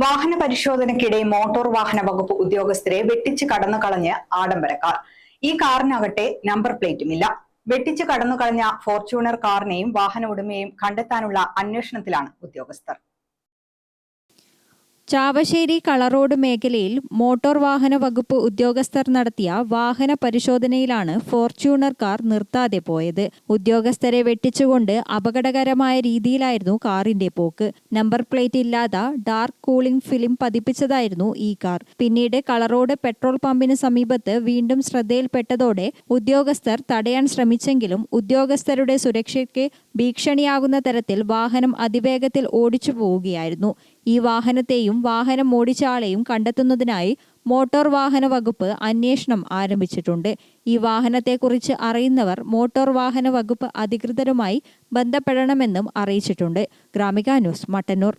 വാഹന പരിശോധനയ്ക്കിടെ മോട്ടോർ വാഹന വകുപ്പ് ഉദ്യോഗസ്ഥരെ വെട്ടിച്ച് കടന്നു കളഞ്ഞ് ആഡംബര കാർ. ഈ കാറിനാകട്ടെ നമ്പർ പ്ലേറ്റുമില്ല. വെട്ടിച്ച് കടന്നു കളഞ്ഞ ഫോർച്യൂണർ കാറിനെയും വാഹന ഉടമയെയും കണ്ടെത്താനുള്ള അന്വേഷണത്തിലാണ് ഉദ്യോഗസ്ഥർ. ചാവശ്ശേരി കളറോഡ് മേഖലയിൽ മോട്ടോർ വാഹന വകുപ്പ് ഉദ്യോഗസ്ഥർ നടത്തിയ വാഹന പരിശോധനയിലാണ് ഫോർച്യൂണർ കാർ നിർത്താതെ പോയത്. ഉദ്യോഗസ്ഥരെ വെട്ടിച്ചുകൊണ്ട് അപകടകരമായ രീതിയിലായിരുന്നു കാറിന്റെ പോക്ക്. നമ്പർ പ്ലേറ്റ് ഇല്ലാതെ ഡാർക്ക് കൂളിംഗ് ഫിലിം പതിപ്പിച്ചതായിരുന്നു ഈ കാർ. പിന്നീട് കളറോഡ് പെട്രോൾ പമ്പിന് സമീപത്ത് വീണ്ടും ശ്രദ്ധയിൽപ്പെട്ടതോടെ ഉദ്യോഗസ്ഥർ തടയാൻ ശ്രമിച്ചെങ്കിലും ഉദ്യോഗസ്ഥരുടെ സുരക്ഷയ്ക്ക് ഭീഷണിയാകുന്ന തരത്തിൽ വാഹനം അതിവേഗത്തിൽ ഓടിച്ചു പോവുകയായിരുന്നു. ഈ വാഹനത്തെയും വാഹനം ഓടിച്ച ആളെയും കണ്ടെത്തുന്നതിനായി മോട്ടോർ വാഹന വകുപ്പ് അന്വേഷണം ആരംഭിച്ചിട്ടുണ്ട്. ഈ വാഹനത്തെക്കുറിച്ച് അറിയുന്നവർ മോട്ടോർ വാഹന വകുപ്പ് അധികൃതരുമായി ബന്ധപ്പെടണമെന്നും അറിയിച്ചിട്ടുണ്ട്. ഗ്രാമിക ന്യൂസ്, മട്ടന്നൂർ.